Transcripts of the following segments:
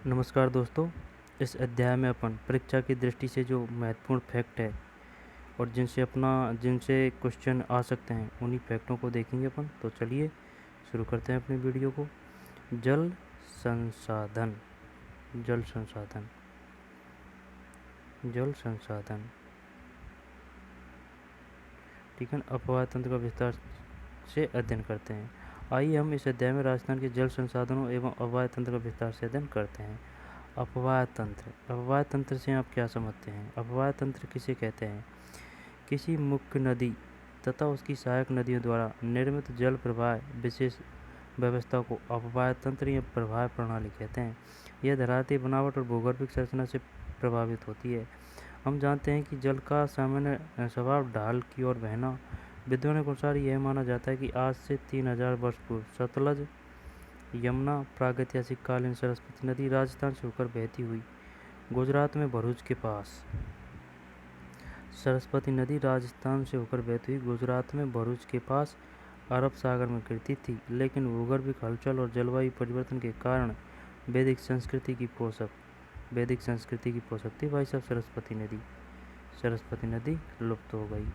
नमस्कार दोस्तों। इस अध्याय में अपन परीक्षा की दृष्टि से जो महत्वपूर्ण फैक्ट है और जिनसे क्वेश्चन आ सकते हैं उन्हीं फैक्टों को देखेंगे अपन। तो चलिए शुरू करते हैं अपनी वीडियो को। जल संसाधन। जल संसाधन। जल संसाधन। ठीक है, अपवाह तंत्र का विस्तार से अध्ययन करते हैं। आइए हम इस अध्याय में राजस्थान के जल संसाधनों एवं अपवाह तंत्र का विस्तार से अध्ययन करते हैं। अपवाह तंत्र। अपवाह तंत्र से आप क्या समझते हैं? अपवाह तंत्र किसे कहते हैं? किसी मुख्य नदी तथा उसकी सहायक नदियों द्वारा निर्मित जल प्रवाह विशेष व्यवस्था को अपवाह तंत्र या प्रवाह प्रणाली कहते हैं। यह धराती बनावट और भूगर्भिक संरचना से प्रभावित होती है। हम जानते हैं कि जल का सामान्य स्वभाव ढाल की ओर बहना। विद्वानों के अनुसार यह माना जाता है कि आज से 3000 वर्ष पूर्व सतलज, यमुना, प्रागैतिहासिक कालीन सरस्वती नदी राजस्थान से होकर बहती हुई गुजरात में भरूच के पास सरस्वती नदी राजस्थान से होकर बहती हुई गुजरात में भरूच के पास अरब सागर में गिरती थी, लेकिन भूगर्भिक हलचल और जलवायु परिवर्तन के कारण वैदिक संस्कृति की पोषक थी भाई साहब सरस्वती नदी लुप्त हो गई।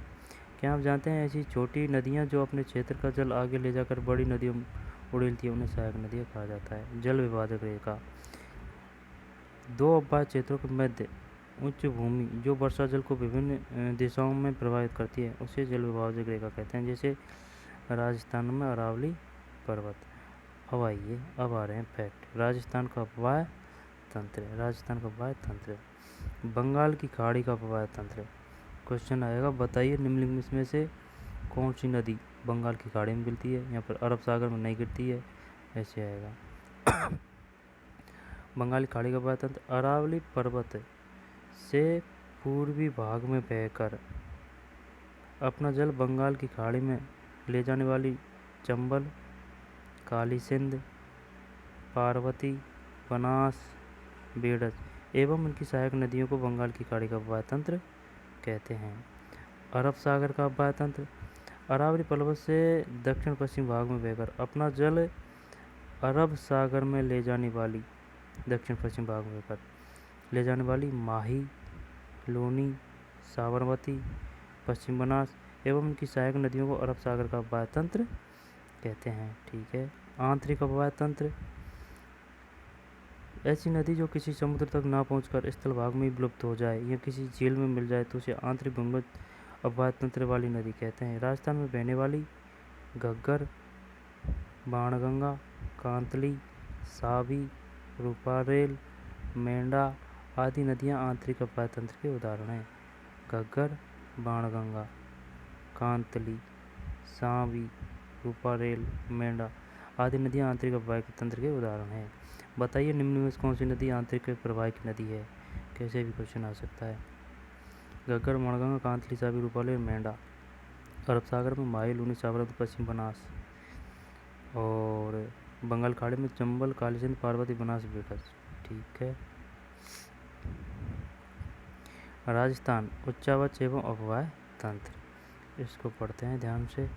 क्या आप जानते हैं ऐसी छोटी नदियां जो अपने क्षेत्र का जल आगे ले जाकर बड़ी नदियों में उड़ेलती है उन्हें सहायक नदियां कहा जाता है। जल विभाजक रेखा। दो अपवाह क्षेत्रों के मध्य उच्च भूमि जो वर्षा जल को विभिन्न दिशाओं में प्रभावित करती है उसे जल विभाजक रेखा कहते हैं, जैसे राजस्थान में अरावली पर्वत। अब आ रहे हैं फैक्ट। राजस्थान का अपवाह तंत्र। बंगाल की खाड़ी का अपवाह तंत्र। क्वेश्चन आएगा, बताइए निम्नलिखित में से कौन सी नदी बंगाल की खाड़ी में गिरती है या फिर अरब सागर में नहीं गिरती है, ऐसे आएगा। बंगाल की खाड़ी का अपवाह तंत्र अरावली पर्वत से पूर्वी भाग में बहकर अपना जल बंगाल की खाड़ी में ले जाने वाली चंबल, काली सिंध, पार्वती, बनास, बेड़ज एवं उनकी सहायक नदियों को बंगाल की खाड़ी का अपवाह तंत्र कहते हैं। अरब सागर का अपवाह तंत्र अरावली पर्वत से दक्षिण पश्चिम भाग में बहकर अपना जल अरब सागर में ले जाने वाली माही, लूनी, साबरमती, पश्चिम बनास एवं उनकी सहायक नदियों को अरब सागर का अपवाह तंत्र कहते हैं। ठीक है। आंतरिक अपवाह तंत्र ऐसी नदी जो किसी समुद्र तक ना पहुंचकर स्थल भाग में विलुप्त हो जाए या किसी झील में मिल जाए तो उसे आंतरिक भूमिगत अपवाह तंत्र वाली नदी कहते हैं। राजस्थान में बहने वाली घग्गर, बाणगंगा, कांतली, सावी, रूपारेल, मेंढा आदि नदियां आंतरिक अपवाह तंत्र के उदाहरण हैं। घग्गर, बाणगंगा, कांतली, सावी, रूपारेल, मेंढा आदि नदियां आंतरिक अपवाह तंत्र के उदाहरण हैं। बताइए निम्न में कौन सी नदी आंतरिक प्रवाह की नदी है, कैसे भी क्वेश्चन आ सकता है। घग्गर, बाणगंगा, कांतली, सावी, रूपारेल, मेंढा। अरब सागर में माही, लूनी, साबरमती, पश्चिम बनास और बंगाल खाड़ी में चंबल, काली सिंध, पार्वती, बनास, बेड़ज। ठीक है। राजस्थान उच्चावच एवं अपवाह तंत्र, इसको पढ़ते हैं ध्यान से।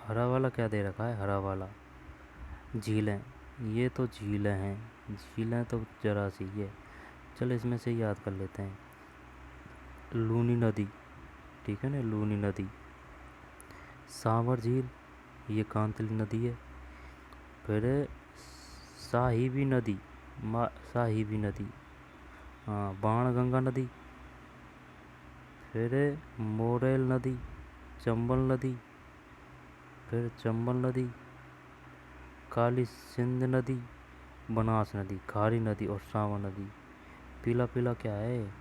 हरा वाला क्या दे रखा है? हरा वाला झीलें। ये तो झीलें हैं, झीलें तो जरा सी है। चलो इसमें से याद कर लेते हैं। लूनी नदी, ठीक है ना, लूनी नदी। सांवर झील, ये कांतली नदी है। फिर साहिबी नदी, हाँ, बाणगंगा नदी। फिर मोरेल नदी, चंबल नदी, फिर चंबल नदी, काली सिंध नदी, बनास नदी, खारी नदी और सावन नदी। पीला पीला क्या है?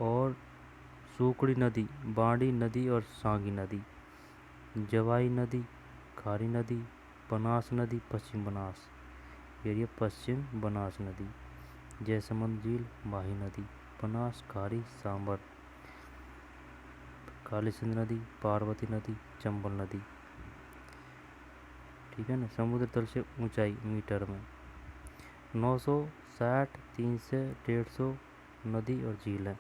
और सूकड़ी नदी, बाड़ी नदी और सांगी नदी, जवाई नदी, खारी नदी, बनास नदी, पश्चिम बनास, ये पश्चिम बनास नदी, जयसमंद झील, माही नदी, बनास, खारी, सांबर, काली सिंध नदी, पार्वती नदी, चंबल नदी। ठीक है ना। समुद्र तल से ऊंचाई मीटर में। 960, 300, 150 नदी और झील है।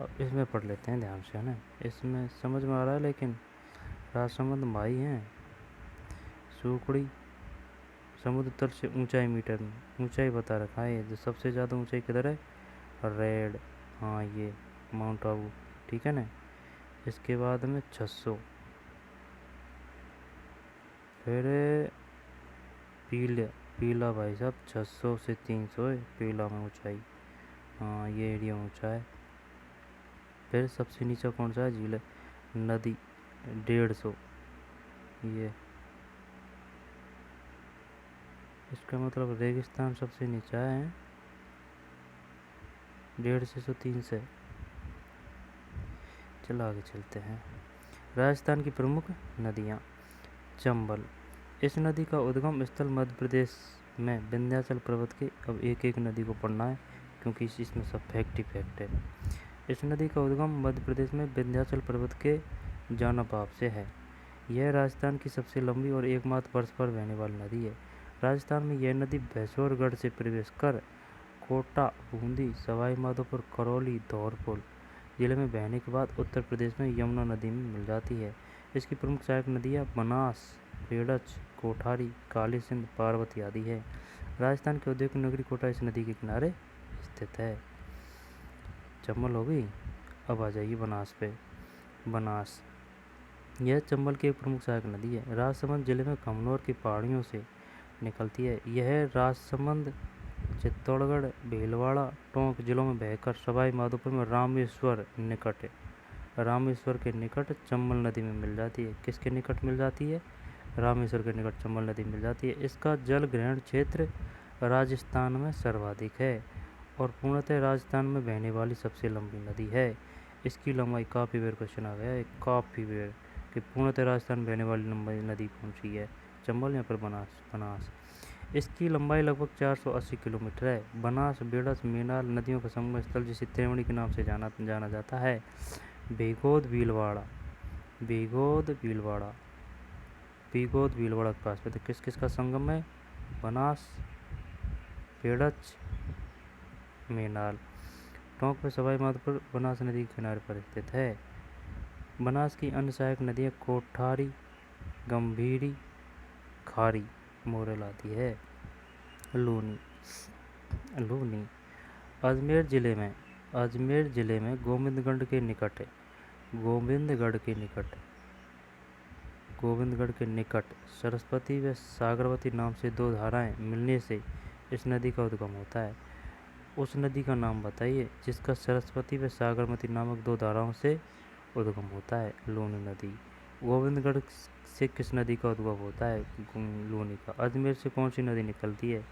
अब इसमें पढ़ लेते हैं ध्यान से, है ना। इसमें समझ में आ रहा है, लेकिन राजसमंद माई हैं। सूखड़ी समुद्र तल से ऊंचाई मीटर में, ऊंचाई बता रखा है। जो सबसे ज़्यादा ऊंचाई किधर है? रेड, हाँ ये माउंट आबू, ठीक है ना। इसके बाद में 600, फिर पीला, पीला भाई साहब 600 से 300 है पीला में ऊंचाई, हाँ ये एरिया ऊंचा है। फिर सबसे नीचे कौन सा है? झील है। नदी 150, ये इसका मतलब रेगिस्तान सबसे नीचा है, 150 से 300। चलो आगे चलते हैं। राजस्थान की प्रमुख नदियाँ। चंबल, इस नदी का उद्गम स्थल मध्य प्रदेश में विंध्याचल पर्वत के, अब एक एक नदी को पढ़ना है क्योंकि इसमें सब फैक्ट ही फैक्ट है। इस नदी का उद्गम मध्य प्रदेश में विंध्याचल पर्वत के जानाबाब से है। यह राजस्थान की सबसे लंबी और एकमात्र वर्ष पर बहने वाली नदी है। राजस्थान में यह नदी भैंसोरगढ़ से प्रवेश कर कोटा, बूंदी, सवाई माधोपुर, करौली, धौलपुर जिले में बहने के बाद उत्तर प्रदेश में यमुना नदी में मिल जाती है। इसकी प्रमुख सहायक नदियाँ बनास, पेड़च, कोठारी, काली सिंध, पार्वती आदि है। राजस्थान की औद्योगिक नगरी कोटा इस नदी के किनारे स्थित है। चंबल हो गई। अब आ जाइए बनास पे। बनास, यह चंबल की एक प्रमुख सहायक नदी है। राजसमंद जिले में कमनौर की पहाड़ियों से निकलती है। यह राजसमंद, चित्तौड़गढ़, भीलवाड़ा, टोंक जिलों में बहकर सवाई माधोपुर में रामेश्वर निकट, रामेश्वर के निकट चंबल नदी में मिल जाती है। किसके निकट मिल जाती है? रामेश्वर के निकट चंबल नदी मिल जाती है। इसका जल ग्रहण क्षेत्र राजस्थान में सर्वाधिक है और पूर्णतः राजस्थान में बहने वाली सबसे लंबी नदी है। इसकी लंबाई, काफ़ी बार क्वेश्चन आ गया है, काफ़ी बार, कि पूर्णतः राजस्थान में बहने वाली लंबी नदी कौन सी है? चंबल या फिर बनास? बनास। इसकी लंबाई लगभग 480 किलोमीटर है। बनास, बेड़स, मेनाल नदियों का संगम स्थल, जिसे त्रिवेणी के नाम से जाना जाता है। बेगोद भीलवाड़ा, बेगोद भीलवाड़ा, बेगोद भीलवाड़ा के पास में। तो किस किस का संगम है? बनास, बेड़च, मेनाल। टोंक में सवाई माधोपुर बनास नदी के किनारे पर स्थित है। बनास की अन्य सहायक नदियाँ कोठारी, गंभीरी, खारी, मोरल आदि है। लूनी, लूनी अजमेर जिले में गोविंदगढ़ के निकट, गोविंदगढ़ के निकट सरस्वती व सागरवती नाम से दो धाराएं मिलने से इस नदी का उद्गम होता है। उस नदी का नाम बताइए जिसका सरस्वती व सागरवती नामक दो धाराओं से उद्गम होता है। लूनी नदी। गोविंदगढ़ से किस नदी का उद्गम होता है? लूनी का। अजमेर से कौन सी नदी निकलती है?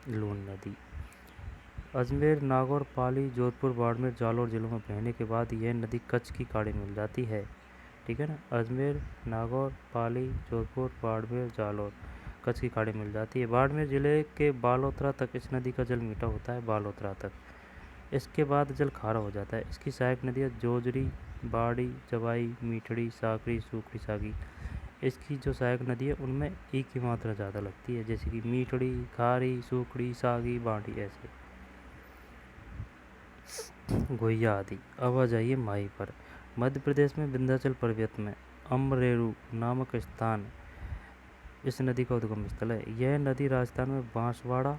लूनी नदी। अजमेर, नागौर, पाली, जोधपुर, बाड़मेर, जालौर जिलों में बहने के बाद यह नदी कच्छ की खाड़ी में मिल जाती है। ठीक है ना। अजमेर, नागौर, पाली, जोधपुर, बाड़मेर, जालौर, कच्छ की खाड़ी मिल जाती है। बाड़मेर जिले के बालोतरा तक इस नदी का जल मीठा होता है, बालोतरा तक। इसके बाद जल खारा हो जाता है। इसकी सहायक नदियाँ जोजरी, बाड़ी, जवाई, मीठड़ी, साकरी, सूखड़ी, सागी। इसकी जो सहायक नदी है उनमें ई की मात्रा ज़्यादा लगती है, जैसे कि मीठड़ी, खारी, सूखड़ी, सागी, बाड़ी, ऐसे। गोइया आदि। अब आ जाइए माई पर। मध्य प्रदेश में विंध्याचल पर्वत में अमरेरू नामक स्थान इस नदी का उद्गम स्थल है। यह नदी राजस्थान में बांसवाड़ा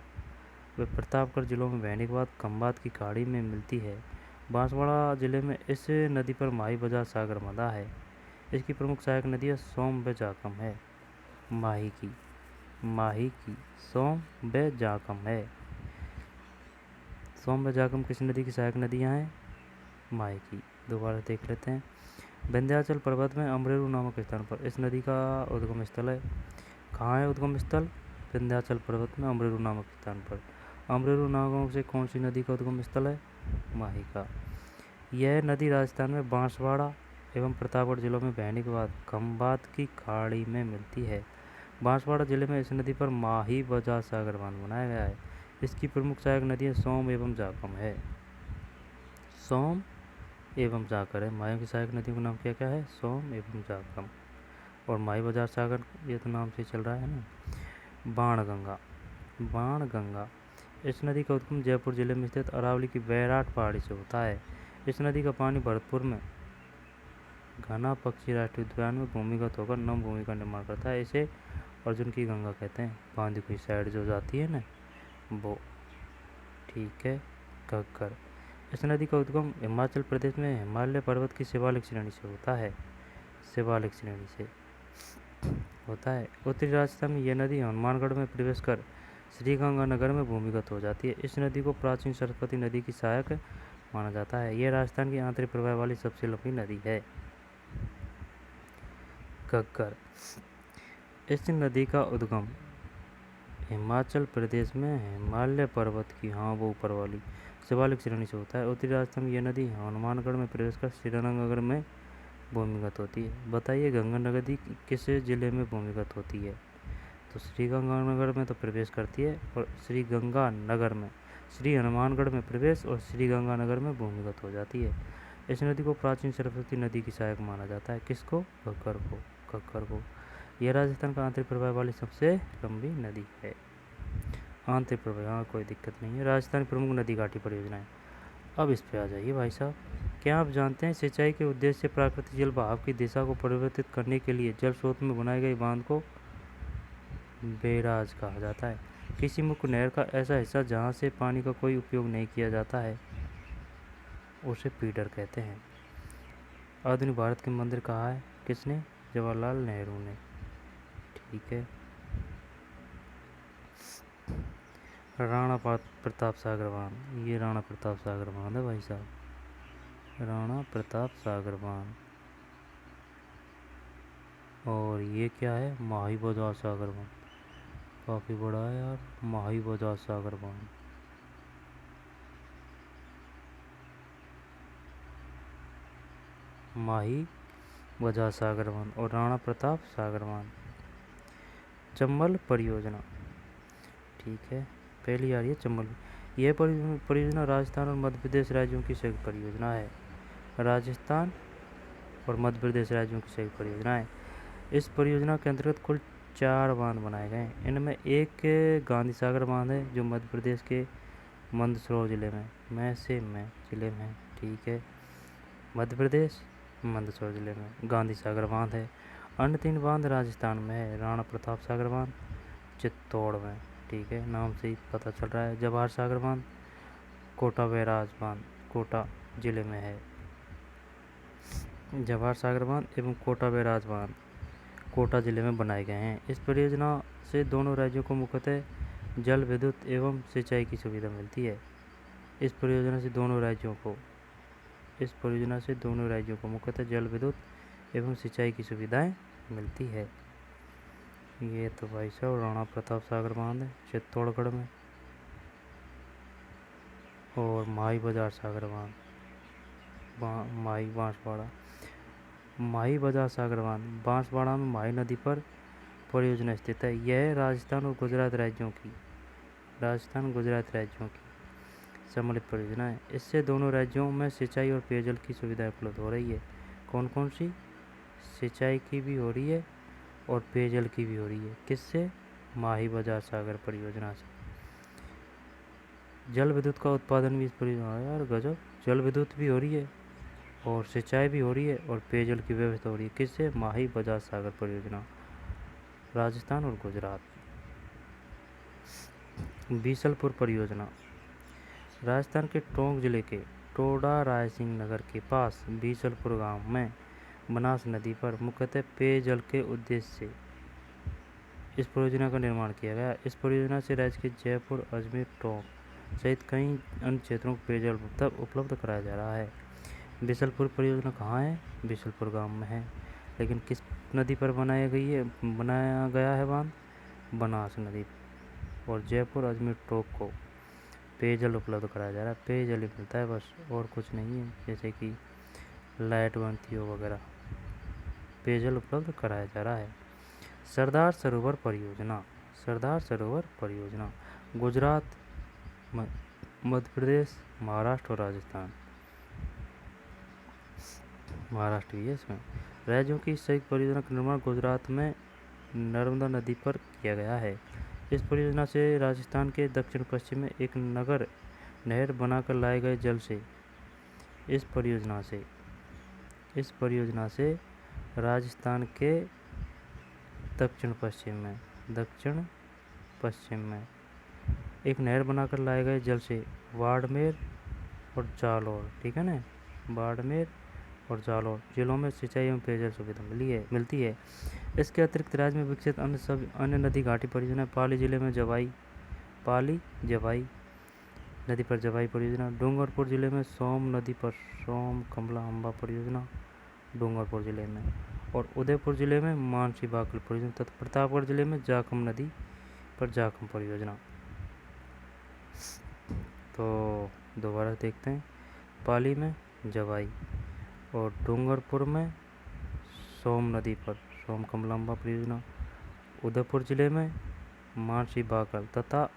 व प्रतापगढ़ जिलों में बहने के बाद खंबात की खाड़ी में मिलती है। बांसवाड़ा जिले में इस नदी पर माही बाजार सागर बंधा है। इसकी प्रमुख सहायक नदियाँ सोम व जाकम है। माही की सोम व जाकम है। सोम व जाकम किस नदी की सहायक नदियाँ हैं? माही की। दोबारा देख लेते हैं। विंध्याचल पर्वत में अमरेरू नामक स्थान पर इस नदी का उद्गम स्थल है। कहाँ है उद्गम स्थल? विंध्याचल पर्वत में अमरेरू नामक स्थान पर। अमरेरू नामक से कौन सी नदी का उद्गम स्थल है? माही का। यह नदी राजस्थान में बांसवाड़ा एवं प्रतापगढ़ जिलों में बहने के बाद खंबात की खाड़ी में मिलती है। बांसवाड़ा जिले में इस नदी पर माही बाजार सागर बांध बनाया गया है। इसकी प्रमुख सहायक नदियाँ सोम एवं जाकम है। सोम एवं जाकर है। माही की सहायक नदियों का नाम क्या क्या है? सोम एवं जाकम। और माही बाजार सागर ये तो नाम से चल रहा है ना। बाणगंगा, बाणगंगा। इस नदी का उद्गम जयपुर जिले में स्थित अरावली की बैराट पहाड़ी से होता है। इस नदी का पानी भरतपुर में घना पक्षी राष्ट्रीय उद्यान में भूमिगत होकर नम भूमि का निर्माण करता है। इसे अर्जुन की गंगा कहते हैं। बांदी की साइड जो जाती है ना वो। ठीक है। घग्गर। इस नदी का उद्गम हिमाचल प्रदेश में हिमालय पर्वत की शिवालिक श्रेणी से होता है। शिवालिक श्रेणी से होता है। उत्तरी राजस्थान में यह नदी हनुमानगढ़ में प्रवेश कर श्रीगंगानगर में भूमिगत हो जाती है। इस नदी को प्राचीन सरस्वती नदी की सहायक माना जाता है। यह राजस्थान की आंतरिक प्रवाह वाली सबसे लंबी नदी है। घग्गर। इस नदी का उद्गम हिमाचल प्रदेश में हिमालय पर्वत की वो ऊपर वाली शिवालिक श्रेणी से होता है। उत्तरी राजस्थान में यह नदी हनुमानगढ़ में प्रवेश कर श्रीगंगानगर में भूमिगत होती है। बताइए गंगा नदी किस जिले में भूमिगत होती है? तो श्रीगंगानगर में तो प्रवेश करती है और श्रीगंगानगर में श्री हनुमानगढ़ में प्रवेश और श्रीगंगानगर में भूमिगत हो जाती है। इस नदी को प्राचीन सरस्वती नदी की सहायक माना जाता है। किसको? घग्गर को। घग्गर को। यह राजस्थान का आंतरिक प्रवाह वाली सबसे लंबी नदी है। आंतरिक प्रवाह कोई दिक्कत नहीं है। राजस्थान की प्रमुख नदी घाटी परियोजनाएं। अब इस पे आ जाइए भाई साहब। क्या आप जानते हैं सिंचाई के उद्देश्य से प्राकृतिक जल बहाव की दिशा को परिवर्तित करने के लिए जल स्रोत में बनाए गए बांध को बैराज कहा जाता है। किसी मुख्य नहर का ऐसा हिस्सा जहां से पानी का कोई उपयोग नहीं किया जाता है उसे फीडर कहते हैं। आधुनिक भारत के मंदिर कहा है? किसने? जवाहरलाल नेहरू ने। ठीक है। राणा प्रताप सागर बांध। ये राणा प्रताप सागर बांध है भाई साहब। राणा प्रताप सागर बांध। और ये क्या है? माही बजाज सागर बांध। काफ़ी बड़ा है यार। माही बजाज सागर बांध। माही बजाज सागर बांध और राणा प्रताप सागर बांध। चंबल परियोजना। ठीक है। पहली आ रही है चंबल। यह परियोजना राजस्थान और मध्य प्रदेश राज्यों की संयुक्त परियोजना है। राजस्थान और मध्य प्रदेश राज्यों की संयुक्त परियोजना है। इस परियोजना के अंतर्गत कुल 4 बांध बनाए गए हैं। इनमें एक गांधी सागर बांध है जो मध्य प्रदेश के मंदसौर जिले में जिले में। ठीक है। मध्य प्रदेश मंदसौर जिले में गांधी सागर बांध है। अन्य 3 बांध राजस्थान में है। राणा प्रताप सागर बांध चित्तौड़ में। ठीक है। नाम से ही पता चल रहा है। जवाहर सागर बांध कोटा बैराज बांध कोटा जिले में है। जवाहर सागर बांध एवं कोटा बैराज बांध कोटा जिले में बनाए गए हैं। इस परियोजना से दोनों राज्यों को मुख्यतः जल विद्युत एवं सिंचाई की सुविधा मिलती है। इस परियोजना से दोनों राज्यों को मुख्यतः जल विद्युत एवं सिंचाई की सुविधाएं मिलती है। ये तो भाई साहब राणा प्रताप सागर बांध है चित्तौड़गढ़ में। और माही बजाज सागर बांध माही बांसवाड़ा। माही बजाज सागर बांध बांसवाड़ा में माही नदी पर परियोजना स्थित है। यह राजस्थान और गुजरात राज्यों की सम्मिलित परियोजना है। इससे दोनों राज्यों में सिंचाई और पेयजल की सुविधा उपलब्ध हो रही है। कौन कौन सी? सिंचाई की भी हो रही है और पेयजल की भी हो रही है। किससे? माही बजाज सागर परियोजना से। जल विद्युत का उत्पादन भी इस परियोजना। यार गजब। जल विद्युत भी हो रही है और सिंचाई भी हो रही है और पेयजल की व्यवस्था हो रही है। किससे? माही बजाज सागर परियोजना राजस्थान और गुजरात। बीसलपुर परियोजना राजस्थान के टोंक जिले के टोडा रायसिंह नगर के पास बीसलपुर गांव में बनास नदी पर मुख्यतः पेयजल के उद्देश्य से इस परियोजना का निर्माण किया गया। इस परियोजना से राज्य के जयपुर, अजमेर, टोंक सहित कई अन्य क्षेत्रों को पेयजल उपलब्ध कराया जा रहा है। बीसलपुर परियोजना कहाँ है? बीसलपुर गांव में है। लेकिन किस नदी पर बनाया गया है बांध? बनास नदी। और जयपुर, अजमेर, टोंक को पेयजल उपलब्ध कराया जा रहा है। पेयजल ही मिलता है बस, और कुछ नहीं है। जैसे कि लाइट बनती हो वगैरह, पेयजल उपलब्ध कराया जा रहा है। सरदार सरोवर परियोजना गुजरात, मध्य प्रदेश, महाराष्ट्र और राजस्थान। महाराष्ट्र भी है इसमें। राज्यों की संयुक्त परियोजना का निर्माण गुजरात में नर्मदा नदी पर किया गया है। इस परियोजना से राजस्थान के दक्षिण पश्चिम में एक नहर बनाकर लाए गए जल से इस परियोजना से राजस्थान के दक्षिण पश्चिम में एक नहर बनाकर लाए गए जल से बाड़मेर और जालौर, ठीक है ना, बाड़मेर और जालौर जिलों में सिंचाई एवं पेयजल सुविधा मिलती है। इसके अतिरिक्त राज्य में विकसित अन्य नदी घाटी परियोजना पाली जिले में पाली जवाई नदी पर जवाई परियोजना, डूंगरपुर जिले में सोम नदी पर सोम कमला अम्बा परियोजना डूंगरपुर जिले में, और उदयपुर जिले में मानसी बाकल परियोजना तथा प्रतापगढ़ जिले में जाखम नदी पर जाखम परियोजना। तो दोबारा देखते हैं, पाली में जवाई और डूंगरपुर में सोम नदी पर सोम कमलाम्बा परियोजना, उदयपुर जिले में मानसी बाकल तथा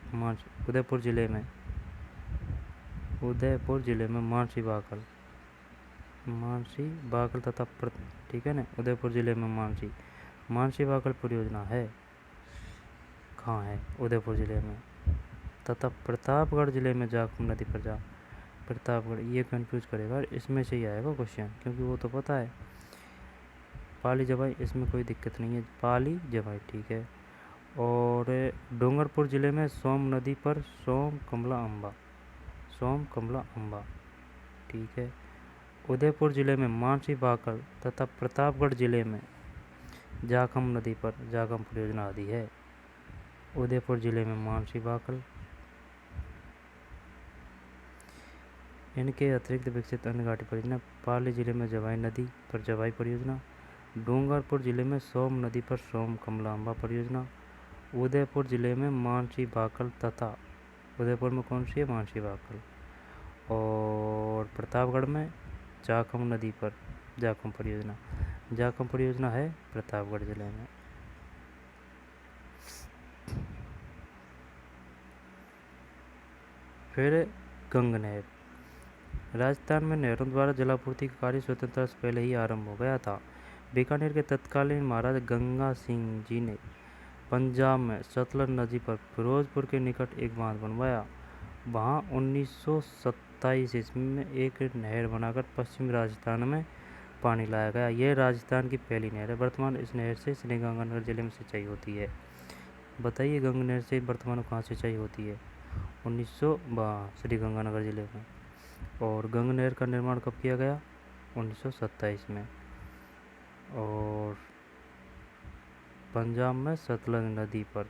उदयपुर जिले में मानसी बाकल तथा ठीक है ना, उदयपुर जिले में मानसी बाकल परियोजना है, कहाँ है, उदयपुर जिले में, तथा प्रतापगढ़ जिले में जाखम नदी पर प्रतापगढ़, ये कंफ्यूज करेगा, इसमें से ही आएगा क्वेश्चन क्योंकि वो तो पता है। पाली जवाई इसमें कोई दिक्कत नहीं है, पाली जवाई ठीक है। और डूंगरपुर जिले में सोम नदी पर सोम कमला अम्बा ठीक है। उदयपुर जिले में मानसी बाकल तथा प्रतापगढ़ जिले में जाखम नदी पर जाखम परियोजना आदि है। उदयपुर जिले में मानसी बाकल। इनके अतिरिक्त विकसित अन्य घाटी परियोजना पाली जिले में जवाई नदी पर जवाई परियोजना, डूंगरपुर जिले में सोम नदी पर सोम कमला अम्बा परियोजना, उदयपुर जिले में मानसी बाकल तथा उदयपुर में कौन सी है, मानसी बाकल, और प्रतापगढ़ में जाखम नदी पर जाखम परियोजना है प्रतापगढ़ जिले में। फिर गंग नहर। राजस्थान में नहरों द्वारा जलापूर्ति का कार्य स्वतंत्रता से पहले ही आरंभ हो गया था। बीकानेर के तत्कालीन महाराजा गंगा सिंह जी ने पंजाब में सतलज नदी पर फिरोजपुर के निकट एक बांध बनवाया। वहाँ 1927 ईस्वी में एक नहर बनाकर पश्चिमी राजस्थान में पानी लाया गया। यह राजस्थान की पहली नहर है। वर्तमान इस नहर से श्रीगंगानगर जिले में सिंचाई होती है। बताइए गंग नहर से वर्तमान कहाँ सिंचाई होती है? 1962 श्रीगंगानगर जिले में। और गंग नहर का निर्माण कब किया गया? 1927 में। और पंजाब में सतलज नदी पर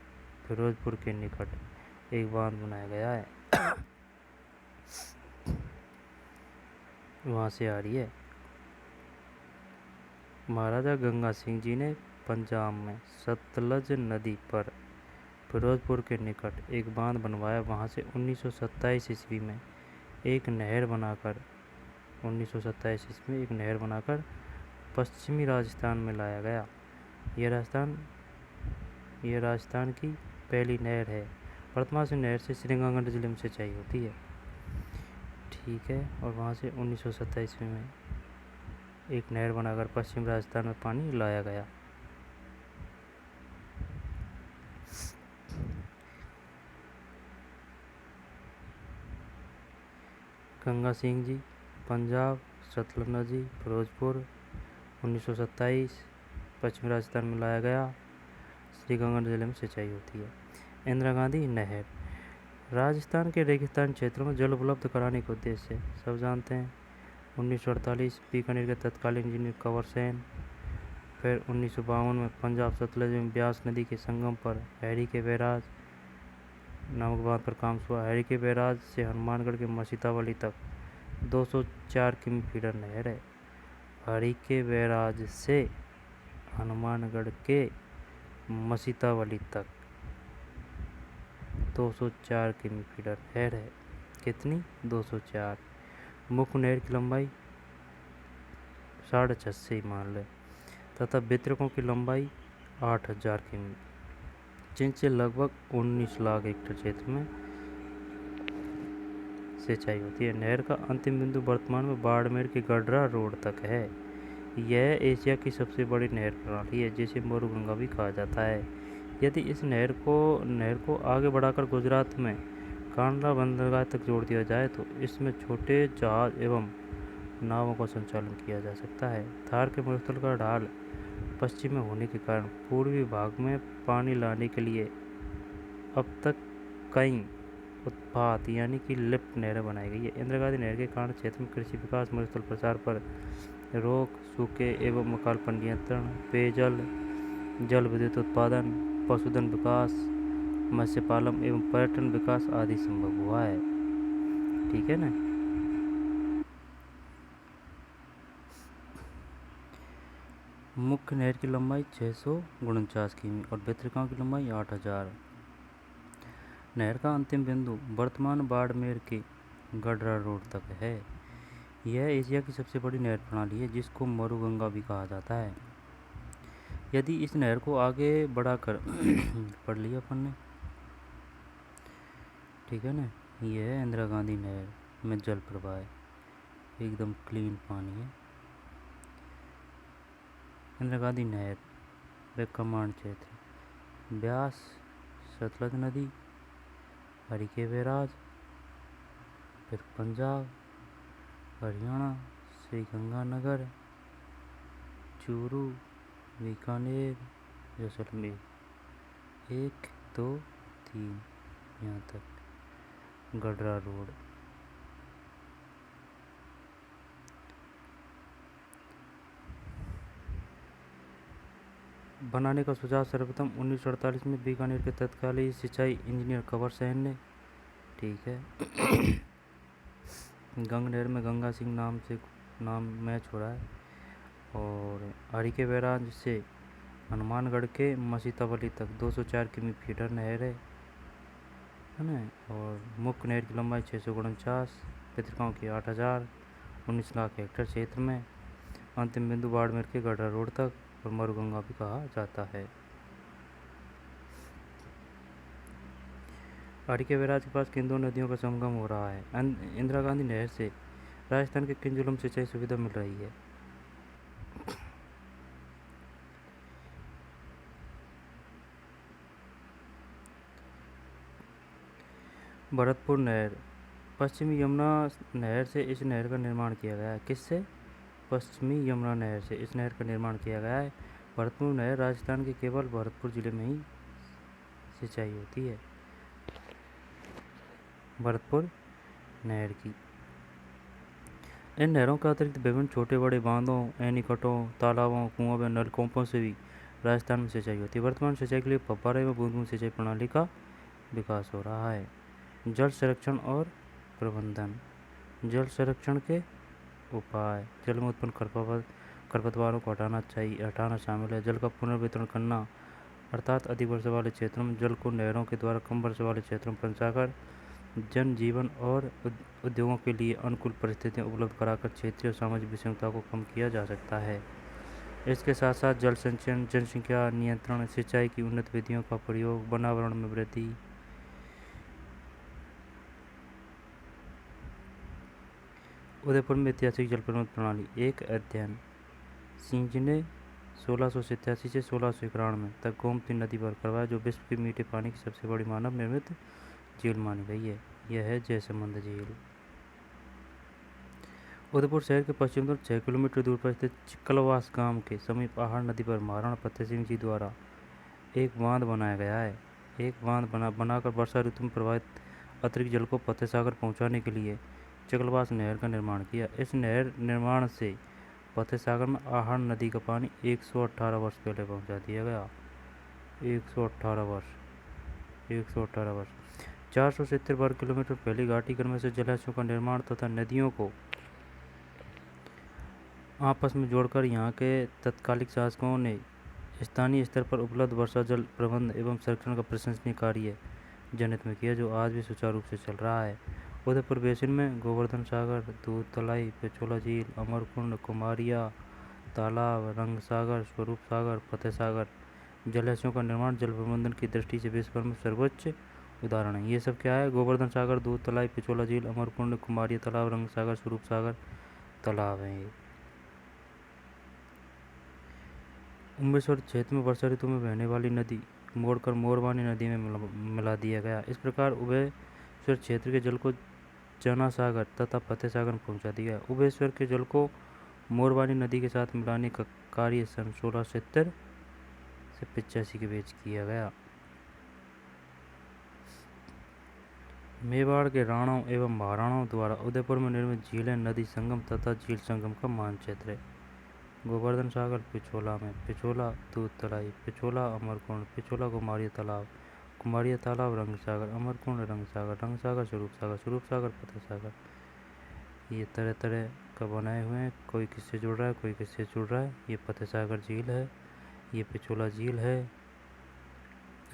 फिरोजपुर के निकट एक बांध बनाया गया है। वहाँ से आ रही है। महाराजा गंगा सिंह जी ने पंजाब में सतलज नदी पर फिरोजपुर के निकट एक बांध बनवाया। वहाँ से 1927 ईस्वी में एक नहर बनाकर पश्चिमी राजस्थान में लाया गया। यह राजस्थान की पहली नहर है। वर्तमान से नहर से श्रीगंगानगर जिले में सिंचाई होती है। ठीक है। और वहाँ से 1927 ईस्वी में एक नहर बनाकर पश्चिम राजस्थान में पानी लाया गया। गंगा सिंह जी, पंजाब, सतलज नदी, फिरोजपुर, 1927 पश्चिमी राजस्थान में लाया गया। श्रीगंगानगर जिले में सिंचाई होती है। इंदिरा गांधी नहर। राजस्थान के रेगिस्तान क्षेत्रों में जल उपलब्ध कराने के उद्देश्य से सब जानते हैं। 1948 बीकानेर के तत्कालीन इंजीनियर कंवर सेन। फिर 1952 में पंजाब सतलज में ब्यास नदी के संगम पर हैरी के बैराज नामक बांध पर काम हुआ। हैरी के बैराज से हनुमानगढ़ के मसीतावली तक 204 किमी फीडर नहर है। हैरी के बैराज से हनुमानगढ़ के मसीतावली तक 204 किमी फीडर नहर है। कितनी? 204। मुख्य नहर की लंबाई 650 मान लें तथा वितरकों की लंबाई 8000 किमी, जिनसे लगभग 19 लाख हेक्टेयर क्षेत्र में सिंचाई होती है। नहर का अंतिम बिंदु वर्तमान में बाड़मेर के गडरा रोड तक है। यह एशिया की सबसे बड़ी नहर प्रणाली है, जिसे मोरूगंगा भी कहा जाता है। यदि इस नहर को आगे बढ़ाकर गुजरात में कांडला बंदरगाह तक जोड़ दिया जाए तो इसमें छोटे जहाज एवं नावों का संचालन किया जा सकता है। थार के मरुस्थल का ढाल पश्चिम में होने के कारण पूर्वी भाग में पानी लाने के लिए अब तक कई उत्पात यानी कि लिफ्ट नहरें बनाई गई है। इंदिरा गांधी नहर के कारण क्षेत्र में कृषि विकास, मरुस्थल प्रसार पर रोक, सूखे एवं अकाल पर नियंत्रण, पेयजल, जल विद्युत उत्पादन, पशुधन विकास, मत्स्य पालन एवं पर्यटन विकास आदि संभव हुआ है। ठीक है ना। मुख्य नहर की लंबाई 649 किमी और बेतरकाम की लंबाई 8000। नहर का अंतिम बिंदु वर्तमान बाड़मेर के गडरा रोड तक है। यह एशिया की सबसे बड़ी नहर प्रणाली है जिसको मरुगंगा भी कहा जाता है। यदि इस नहर को आगे बढ़ाकर पढ़ लिया अपन ने, ठीक है ना। यह है इंदिरा गांधी नहर में जल प्रवाह है, एकदम क्लीन पानी है। इंदिरा गांधी नहर व कमांड क्षेत्र ब्यास सतलज नदी, हरिके बैराज, फिर पंजाब, हरियाणा, श्री गंगानगर, चूरू, बीकानेर, जैसलमेर, 1 2 3 यहाँ तक गडरा रोड। बनाने का सुझाव सर्वप्रथम 1948 में बीकानेर के तत्कालीन सिंचाई इंजीनियर कंवर सेन ने। ठीक है। गंग नहर में गंगा सिंह नाम मैच हो रहा है। और हरिके बैराज से हनुमानगढ़ के मसीतावली तक 204 किमी फीडर नहर है ना। और मुख्य नहर की लंबाई 649, पेतरगांव की 8000, 19 लाख हेक्टेयर क्षेत्र में। अंतिम बिंदु बाड़मेर के गडरा रोड तक और मरुगंगा भी कहा जाता है। हरिके बैराज के पास किन दो नदियों का संगम हो रहा है? इंदिरा गांधी नहर से राजस्थान के किन जिलों में सिंचाई सुविधा मिल रही है? भरतपुर नहर। पश्चिमी यमुना नहर से इस नहर का निर्माण किया गया है। किससे? पश्चिमी यमुना नहर से इस नहर का निर्माण किया गया है। भरतपुर नहर राजस्थान के केवल भरतपुर जिले में ही सिंचाई होती है। भरतपुर नहर की इन नहरों के अतिरिक्त विभिन्न छोटे बड़े बांधों, एनीकटों, तालाबों, कुओं व नलकूपों से भी राजस्थान में सिंचाई होती है। वर्तमान सिंचाई के लिए फव्वारा एवं बूंद बूंद सिंचाई प्रणाली का विकास हो रहा है। जल संरक्षण और प्रबंधन। जल संरक्षण के उपाय। जल में उत्पन्न खरपतवारों को हटाना शामिल है। जल का पुनर्वितरण करना, अर्थात अधिक वर्षा वाले क्षेत्रों में जल को नहरों के द्वारा कम वर्षा वाले क्षेत्रों में पहुँचाकर जनजीवन और उद्योगों के लिए अनुकूल परिस्थितियाँ उपलब्ध कराकर क्षेत्रीय और सामाजिक विषमता को कम किया जा सकता है। इसके साथ साथ जल संचयन, जनसंख्या नियंत्रण, सिंचाई की उन्नत विधियों का प्रयोग, वनावरण में वृद्धि। उदयपुर में ऐतिहासिक जल प्रबंधन प्रणाली। एक अध्ययन। सिंह ने 1687 से 1691 में तक गोमती नदी पर करवाया, जो विश्व के मीठे पानी की सबसे बड़ी मानव निर्मित झील मानी गई है। यह है जयसमंद झील। उदयपुर शहर के पश्चिम तरफ 6 किलोमीटर दूर पर स्थित चिकलवास गांव के समीप आहड़ नदी पर महाराणा फतेह सिंह जी द्वारा एक बांध बनाया गया है। एक बांध बनाकर वर्षा ऋतु में प्रवाहित अतिरिक्त जल को फतेह सागर पहुँचाने के लिए चिकलवास नहर का निर्माण किया। इस नहर निर्माण से फतेह सागर में आहड़ नदी का पानी 118 वर्ष पहले पहुँचा दिया गया। 118 वर्ष। 470 वर्ग किलोमीटर पहले घाटीकरण में से जलाशयों का निर्माण तथा नदियों को आपस में जोड़कर यहाँ के तत्कालिक शासकों ने स्थानीय स्तर पर उपलब्ध वर्षा जल प्रबंधन एवं संरक्षण का प्रशंसनीय कार्य जनहित में किया, जो आज भी सुचारू रूप से चल रहा है। उदयपुर बेसिन में गोवर्धन सागर, दूध तलाई, पिछोला झील, अमरकुंड, कुमारिया तालाब, रंग सागर, स्वरूप सागर, फतेह सागर जलाशयों का निर्माण जल प्रबंधन की दृष्टि से विश्व भर में सर्वोच्च उदाहरण है। ये सब क्या है? गोवर्धन सागर, दूध तलाई, पिछोला झील, अमरकुंड, कुमारिया तालाब, रंग सागर, स्वरूप सागर तालाब है। अमृतसर क्षेत्र में वर्षा ऋतु में बहने वाली नदी मोड़कर मोरवानी नदी में मिला दिया गया। इस प्रकार उभयश्वर क्षेत्र के जल को जना सागर तथा फतेह सागर में पहुंचा दिया गया। उभयश्वर के जल को मोरवानी नदी के साथ मिलाने का कार्य सन 1670 से 85 के बीच किया गया। मेवाड़ के राणाओं एवं महाराणाओं द्वारा उदयपुर में निर्मित झीलें नदी संगम तथा झील संगम का मानचित्र है। गोवर्धन सागर पिछोला में, पिछोला दूध तलाई, पिछोला अमरकुंड, पिछोला कुमारिया तालाब रंग सागर, अमरकुंड रंग सागर स्वरूप सागर फतेह सागर। ये तरह तरह का बनाए हुए हैं, कोई किससे जुड़ रहा है, कोई किससे जुड़ रहा है। ये फतेह सागर झील है, ये पिछोला झील है,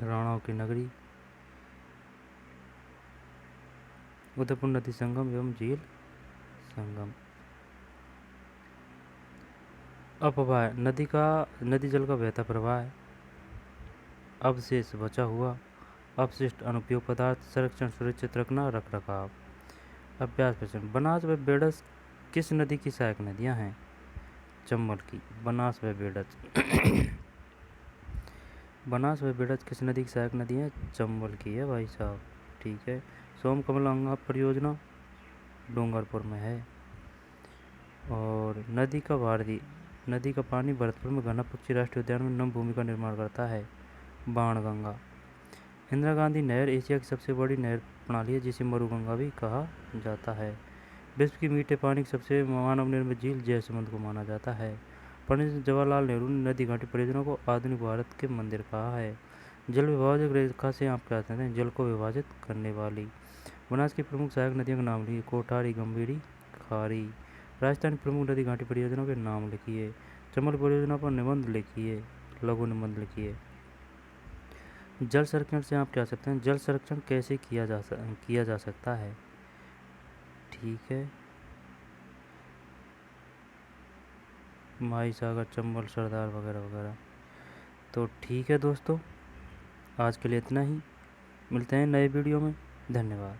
राणाओं की नगरी, उदयपुर नदी संगम एवं झील संगम। अपवाह नदी जल का बहता प्रवाह है। अवशेष बचा हुआ, अपशिष्ट अनुपयोग पदार्थ, संरक्षण सुरक्षित रखना, रख रखाव। अभ्यास प्रश्न, बनास व बेडस किस नदी की सहायक नदियां हैं? चंबल की। बनास व बेडस बनास व बेडस किस नदी की सहायक नदी है? चंबल की है भाई साहब। ठीक है। सोमकमल परियोजना डूंगरपुर में है। और नदी का पानी भरतपुर में घना पक्षी राष्ट्रीय उद्यान में नम भूमि का निर्माण करता है। बाणगंगा। इंदिरा गांधी नहर एशिया की सबसे बड़ी नहर प्रणाली है, जिसे मरुगंगा भी कहा जाता है। विश्व की मीठे पानी की सबसे मानव निर्मित झील जयसमुंद को माना जाता है। पंडित जवाहरलाल नेहरू ने नदी घाटी परियोजना को आधुनिक भारत के मंदिर कहा है। जल विभाजक रेखा से आप क्या कहते हैं? जल को विभाजित करने वाली। बनास की प्रमुख सहायक नदियों के नाम लिखिए। कोठारी, गंभीरी, खारी। राजस्थान की प्रमुख नदी घाटी परियोजनाओं के नाम लिखिए। चंबल परियोजना पर निबंध लिखिए, लघु निबंध लिखिए। जल संरक्षण से आप क्या सकते हैं? जल संरक्षण कैसे किया जा सकता है? ठीक है। माई सागर, चंबल, सरदार वगैरह वगैरह। तो ठीक है दोस्तों, आज के लिए इतना ही। मिलते हैं नए वीडियो में। धन्यवाद।